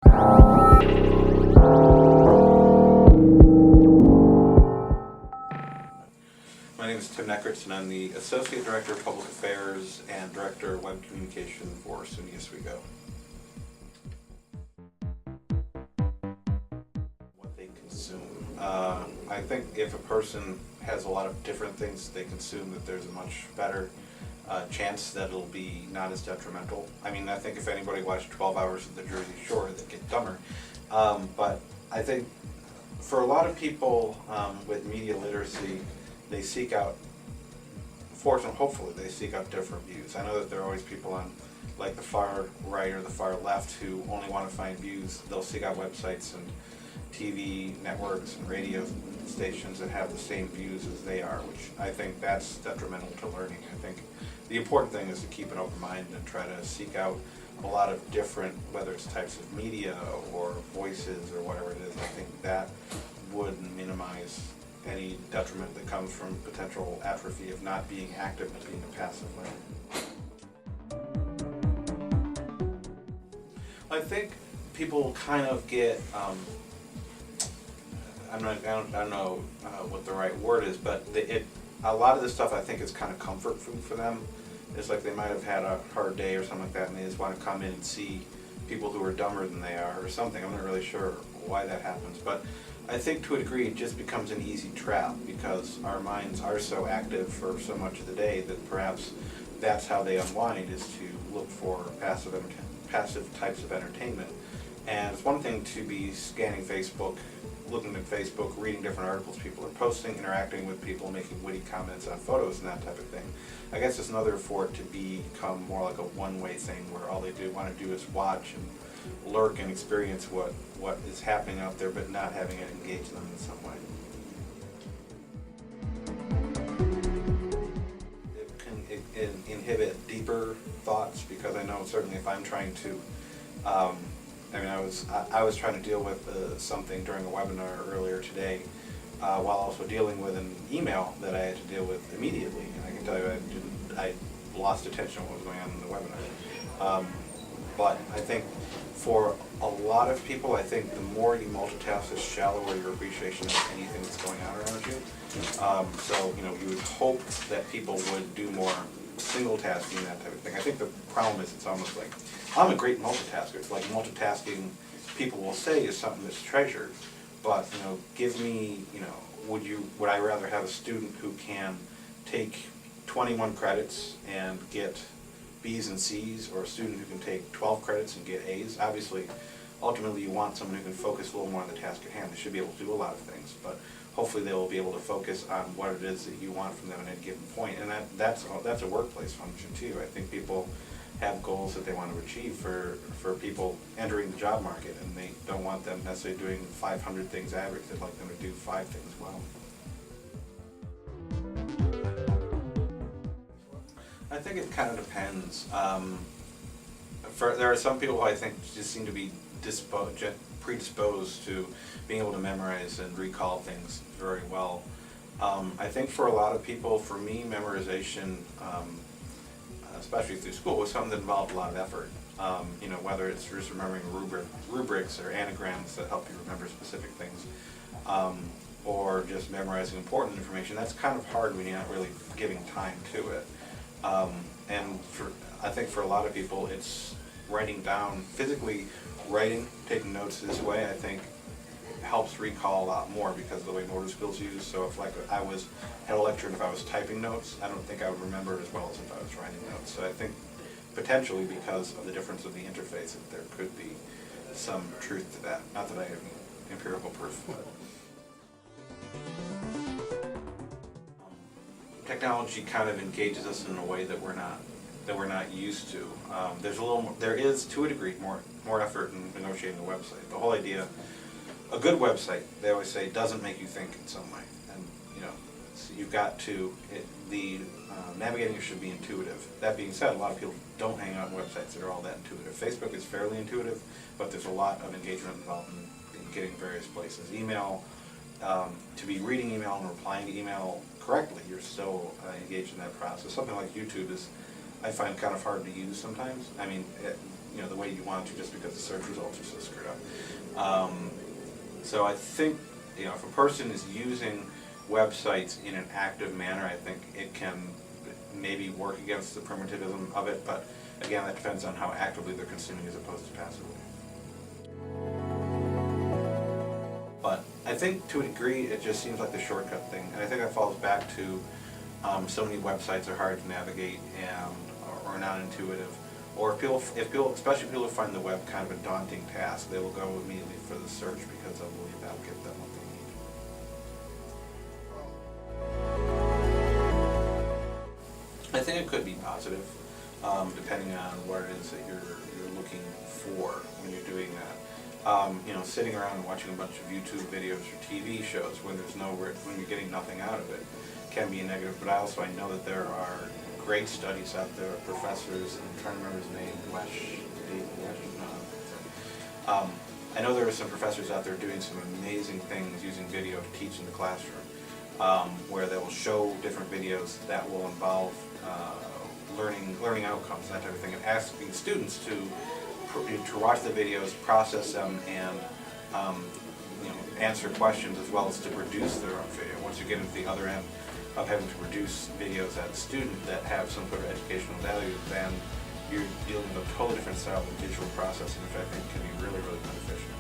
My name is Tim Neckerts, and I'm the Associate Director of Public Affairs and Director of Web Communication for SUNY Oswego. What they consume. I think if a person has a lot of different things they consume, that there's a much better chance that it'll be not as detrimental. I mean, I think if anybody watched 12 Hours of the Jersey Shore, they'd get dumber. But I think for a lot of people with media literacy, they seek out, fortunately, hopefully, they seek out different views. I know that there are always people on like the far right or the far left who only want to find views. They'll seek out websites and TV networks and radio stations that have the same views as they are, which I think that's detrimental to learning. I think the important thing is to keep an open mind and try to seek out a lot of different, whether it's types of media or voices or whatever it is. I think that would minimize any detriment that comes from potential atrophy of not being active and being a passive learner. I think people kind of get, I don't know what the right word is, but a lot of this stuff I think is kind of comfort food for them. It's like they might have had a hard day or something like that, and they just want to come in and see people who are dumber than they are or something. I'm not really sure why that happens, but I think to a degree it just becomes an easy trap because our minds are so active for so much of the day that perhaps that's how they unwind, is to look for passive types of entertainment. And it's one thing to be scanning Facebook, looking at Facebook, reading different articles people are posting, interacting with people, making witty comments on photos and that type of thing. I guess it's another for it to become more like a one-way thing where all they want to do is watch and lurk and experience what is happening out there, but not having it engage them in some way. It can inhibit deeper thoughts, because I know certainly if I'm trying to, I was trying to deal with something during a webinar earlier today, while also dealing with an email that I had to deal with immediately, and I can tell you I lost attention to what was going on in the webinar. But I think for a lot of people, I think the more you multitask, the shallower your appreciation of anything that's going on around you. So, you would hope that people would do more single tasking, that type of thing. I think the problem is it's almost like, I'm a great multitasker. It's like multitasking, people will say, is something that's treasured. But, give me, would I rather have a student who can take 21 credits and get B's and C's, or a student who can take 12 credits and get A's? Obviously, ultimately you want someone who can focus a little more on the task at hand. They should be able to do a lot of things, but hopefully they will be able to focus on what it is that you want from them at any given point. And that's a workplace function too. I think people have goals that they want to achieve for people entering the job market, and they don't want them necessarily doing 500 things average. They'd like them to do 5 things well. I think it kind of depends. There are some people who I think just seem to be predisposed to being able to memorize and recall things very well. I think for a lot of people, for me, memorization, especially through school, was something that involved a lot of effort. Whether it's just remembering rubrics or anagrams that help you remember specific things, or just memorizing important information. That's kind of hard when you're not really giving time to it. I think for a lot of people, it's writing down, physically writing, taking notes this way, I think helps recall a lot more because of the way motor skills used. So if I was at a lecture and if I was typing notes, I don't think I would remember it as well as if I was writing notes. So I think potentially because of the difference of the interface, that there could be some truth to that. Not that I have empirical proof, but technology kind of engages us in a way that we're not used to. There is to a degree more effort in negotiating a website. The whole idea, a good website, they always say, doesn't make you think in some way, and so you've got to. Navigating should be intuitive. That being said, a lot of people don't hang out on websites that are all that intuitive. Facebook is fairly intuitive, but there's a lot of engagement involved in getting various places. Email. To be reading email and replying to email correctly, you're still engaged in that process. Something like YouTube is, I find, kind of hard to use sometimes. I mean, the way you want to, just because the search results are so screwed up. So I think, if a person is using websites in an active manner, I think it can maybe work against the primitivism of it, but again, that depends on how actively they're consuming as opposed to passively. But I think to a degree, it just seems like the shortcut thing, and I think that falls back to so many websites are hard to navigate and or not intuitive. Or if people, especially people who find the web kind of a daunting task, they will go immediately for the search because they'll believe that'll get them what they need. I think it could be positive, depending on what it is that you're looking for when you're doing that. Sitting around and watching a bunch of YouTube videos or TV shows when when you're getting nothing out of it can be a negative. But I know that there are great studies out there, professors, and I'm trying to remember his name, I know there are some professors out there doing some amazing things using video to teach in the classroom, where they will show different videos that will involve learning outcomes, that type of thing, and asking students to watch the videos, process them, and answer questions as well as to produce their own video. Once you get into the other end of having to produce videos as a student that have some sort of educational value, then you're dealing with a totally different style of visual processing, which I think can be really, really beneficial.